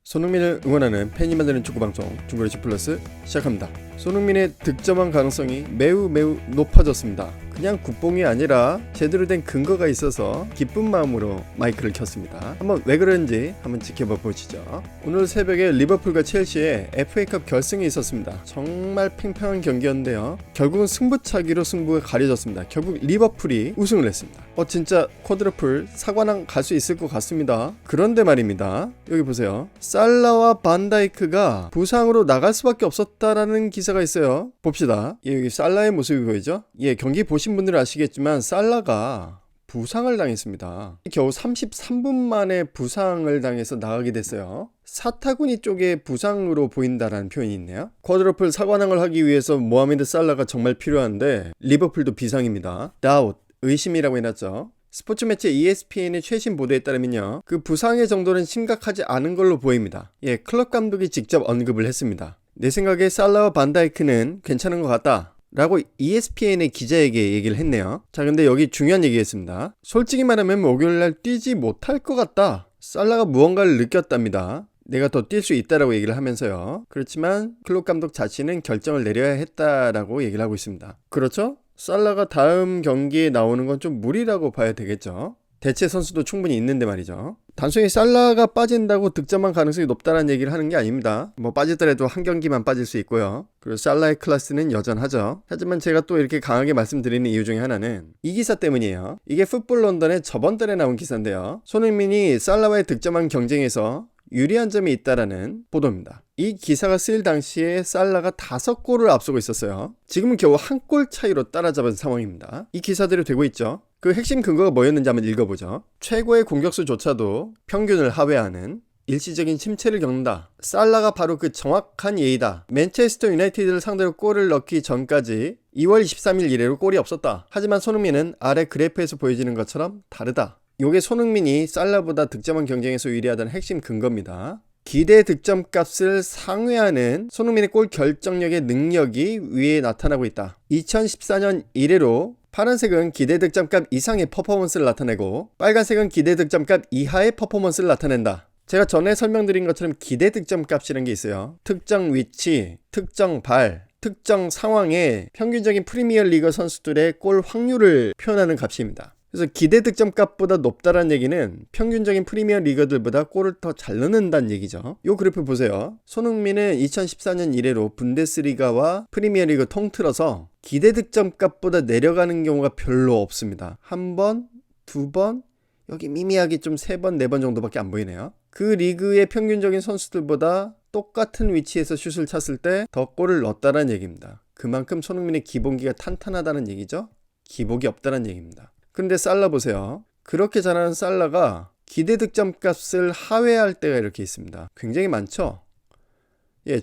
손흥민을 응원하는 팬이 만드는 축구방송 중거리슛 플러스 시작합니다. 손흥민의 득점왕 가능성이 매우 높아졌습니다. 그냥 국뽕이 아니라 제대로 된 근거가 있어서 기쁜 마음으로 마이크를 켰습니다. 한번 왜 그런지 한번 지켜봐 보시죠. 오늘 새벽에 리버풀과 첼시의 FA컵 결승이 있었습니다. 정말 팽팽한 경기였는데요. 결국은 승부차기로 승부가 가려졌습니다. 결국 리버풀이 우승을 했습니다. 진짜 쿼드러플 사관왕 갈 수 있을 것 같습니다. 그런데 말입니다. 여기 보세요. 살라와 반다이크가 부상으로 나갈 수밖에 없었다라는 기사가 있어요. 봅시다. 여기 살라의 모습이 보이죠? 경기 보신 분들은 아시겠지만 살라가 부상을 당했습니다. 겨우 33분 만에 부상을 당해서 나가게 됐어요. 사타구니 쪽에 부상으로 보인다라는 표현이 있네요. 쿼드러플 사관왕을 하기 위해서 모하메드 살라가 정말 필요한데 리버풀도 비상입니다. 다웃, 의심이라고 해놨죠. 스포츠 매체 ESPN의 최신 보도에 따르면요, 그 부상의 정도는 심각하지 않은 걸로 보입니다. 클럽 감독이 직접 언급을 했습니다. 내 생각에 살라와 반다이크는 괜찮은 것 같다 라고 ESPN의 기자에게 얘기를 했네요. 자, 근데 여기 중요한 얘기였습니다. 솔직히 말하면 목요일날 뛰지 못할 것 같다. 살라가 무언가를 느꼈답니다. 내가 더 뛸 수 있다라고 얘기를 하면서요. 그렇지만 클롭 감독 자신은 결정을 내려야 했다라고 얘기를 하고 있습니다. 그렇죠? 살라가 다음 경기에 나오는 건 좀 무리라고 봐야 되겠죠. 대체 선수도 충분히 있는데 말이죠. 단순히 살라가 빠진다고 득점한 가능성이 높다는 얘기를 하는 게 아닙니다. 빠지더라도 한 경기만 빠질 수 있고요. 그리고 살라의 클래스는 여전하죠. 하지만 제가 또 이렇게 강하게 말씀드리는 이유 중에 하나는 이 기사 때문이에요. 이게 풋볼 런던의 저번 달에 나온 기사인데요. 손흥민이 살라와의 득점왕 경쟁에서 유리한 점이 있다라는 보도입니다. 이 기사가 쓰일 당시에 살라가 5골을 앞서고 있었어요. 지금은 겨우 1골 차이로 따라잡은 상황입니다. 이 기사대로 되고 있죠. 그 핵심 근거가 뭐였는지 한번 읽어보죠. 최고의 공격수조차도 평균을 하회하는 일시적인 침체를 겪는다. 살라가 바로 그 정확한 예이다. 맨체스터 유나이티드를 상대로 골을 넣기 전까지 2월 23일 이래로 골이 없었다. 하지만 손흥민은 아래 그래프에서 보여지는 것처럼 다르다. 요게 손흥민이 살라보다 득점왕 경쟁에서 유리하다는 핵심 근거입니다. 기대 득점 값을 상회하는 손흥민의 골 결정력의 능력이 위에 나타나고 있다. 2014년 이래로 파란색은 기대 득점값 이상의 퍼포먼스를 나타내고 빨간색은 기대 득점값 이하의 퍼포먼스를 나타낸다. 제가 전에 설명드린 것처럼 기대 득점값이라는 게 있어요. 특정 위치, 특정 발, 특정 상황에 평균적인 프리미어리그 선수들의 골 확률을 표현하는 값입니다. 그래서 기대 득점값보다 높다는 얘기는 평균적인 프리미어 리거들보다 골을 더 잘 넣는다는 얘기죠. 이 그래프 보세요. 손흥민은 2014년 이래로 분데스리가와 프리미어 리그 통틀어서 기대 득점값보다 내려가는 경우가 별로 없습니다. 한 번, 두 번, 여기 미미하게 좀 3번, 4번 정도밖에 안 보이네요. 그 리그의 평균적인 선수들보다 똑같은 위치에서 슛을 찼을 때 더 골을 넣었다는 얘기입니다. 그만큼 손흥민의 기본기가 탄탄하다는 얘기죠. 기복이 없다는 얘기입니다. 근데 살라 보세요. 그렇게 잘하는 살라가 기대 득점 값을 하회할 때가 이렇게 있습니다. 굉장히 많죠?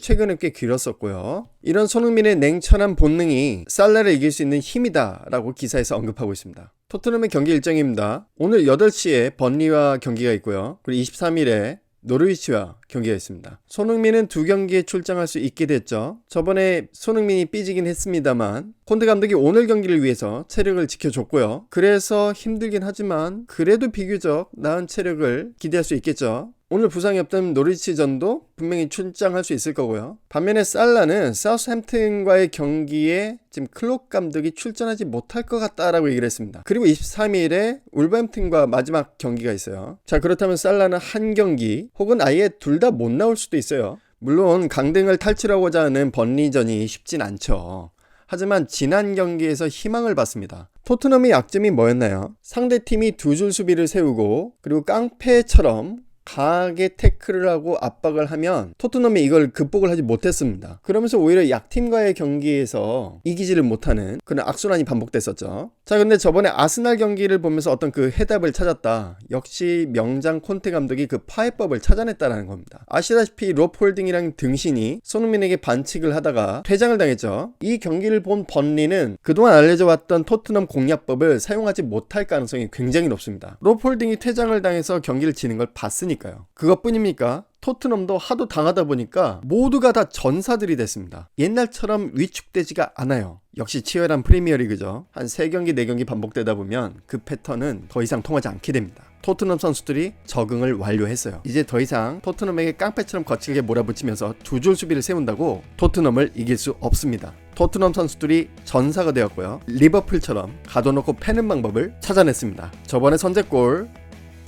최근에 꽤 길었었고요. 이런 손흥민의 냉철한 본능이 살라를 이길 수 있는 힘이다 라고 기사에서 언급하고 있습니다. 토트넘의 경기 일정입니다. 오늘 8시에 번리와 경기가 있고요. 그리고 23일에 노르위치와 경기가 있습니다. 손흥민은 2경기에 출장할 수 있게 됐죠. 저번에 손흥민이 삐지긴 했습니다만 콘테 감독이 오늘 경기를 위해서 체력을 지켜줬고요. 그래서 힘들긴 하지만 그래도 비교적 나은 체력을 기대할 수 있겠죠. 오늘 부상이 없던 노리치전도 분명히 출장할 수 있을 거고요. 반면에 살라는 사우스햄튼과의 경기에 지금 클롭 감독이 출전하지 못할 것 같다라고 얘기를 했습니다. 그리고 23일에 울버햄튼과 마지막 경기가 있어요. 자, 그렇다면 살라는 한 경기 혹은 아예 둘 다 못 나올 수도 있어요. 물론 강등을 탈출하고자 하는 번리전이 쉽진 않죠. 하지만 지난 경기에서 희망을 봤습니다. 토트넘의 약점이 뭐였나요? 상대팀이 2줄 수비를 세우고 그리고 깡패처럼 강하게 태클을 하고 압박을 하면 토트넘이 이걸 극복을 하지 못했습니다. 그러면서 오히려 약팀과의 경기에서 이기지를 못하는 그런 악순환이 반복됐었죠. 자, 근데 저번에 아스날 경기를 보면서 어떤 그 해답을 찾았다. 역시 명장 콘테 감독이 그 파해법을 찾아냈다라는 겁니다. 아시다시피 롭홀딩이랑 등신이 손흥민에게 반칙을 하다가 퇴장을 당했죠. 이 경기를 본 번리는 그동안 알려져 왔던 토트넘 공략법을 사용하지 못할 가능성이 굉장히 높습니다. 롭홀딩이 퇴장을 당해서 경기를 지는 걸 봤으니까요. 그것뿐입니까? 토트넘도 하도 당하다 보니까 모두가 다 전사들이 됐습니다. 옛날처럼 위축되지가 않아요. 역시 치열한 프리미어리그죠. 한 3경기 4경기 반복되다 보면 그 패턴은 더 이상 통하지 않게 됩니다. 토트넘 선수들이 적응을 완료했어요. 이제 더 이상 토트넘에게 깡패처럼 거칠게 몰아붙이면서 두 줄 수비를 세운다고 토트넘을 이길 수 없습니다. 토트넘 선수들이 전사가 되었고요. 리버풀처럼 가둬놓고 패는 방법을 찾아냈습니다. 저번에 선제골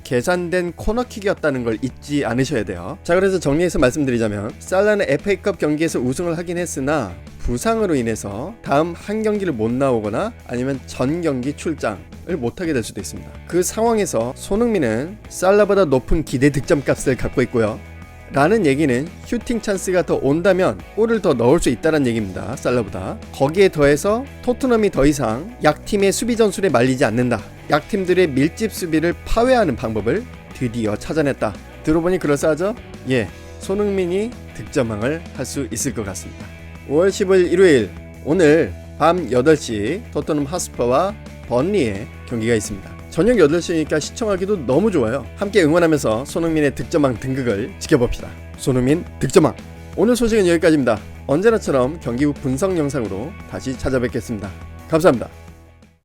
계산된 코너킥이었다는 걸 잊지 않으셔야 돼요. 자, 그래서 정리해서 말씀드리자면 살라는 FA컵 경기에서 우승을 하긴 했으나 부상으로 인해서 다음 한 경기를 못 나오거나 아니면 전 경기 출장을 못하게 될 수도 있습니다. 그 상황에서 손흥민은 살라보다 높은 기대 득점 값을 갖고 있고요. 라는 얘기는 슈팅 찬스가 더 온다면 골을 더 넣을 수 있다는 얘기입니다. 살라보다. 거기에 더해서 토트넘이 더 이상 약팀의 수비 전술에 말리지 않는다. 약팀들의 밀집 수비를 파괴하는 방법을 드디어 찾아냈다. 들어보니 그럴싸하죠? 예, 손흥민이 득점왕을 할 수 있을 것 같습니다. 5월 15일 일요일, 오늘 밤 8시 토트넘 핫스퍼와 번리의 경기가 있습니다. 저녁 8시니까 시청하기도 너무 좋아요. 함께 응원하면서 손흥민의 득점왕 등극을 지켜봅시다. 손흥민 득점왕. 오늘 소식은 여기까지입니다. 언제나처럼 경기 후 분석 영상으로 다시 찾아뵙겠습니다. 감사합니다.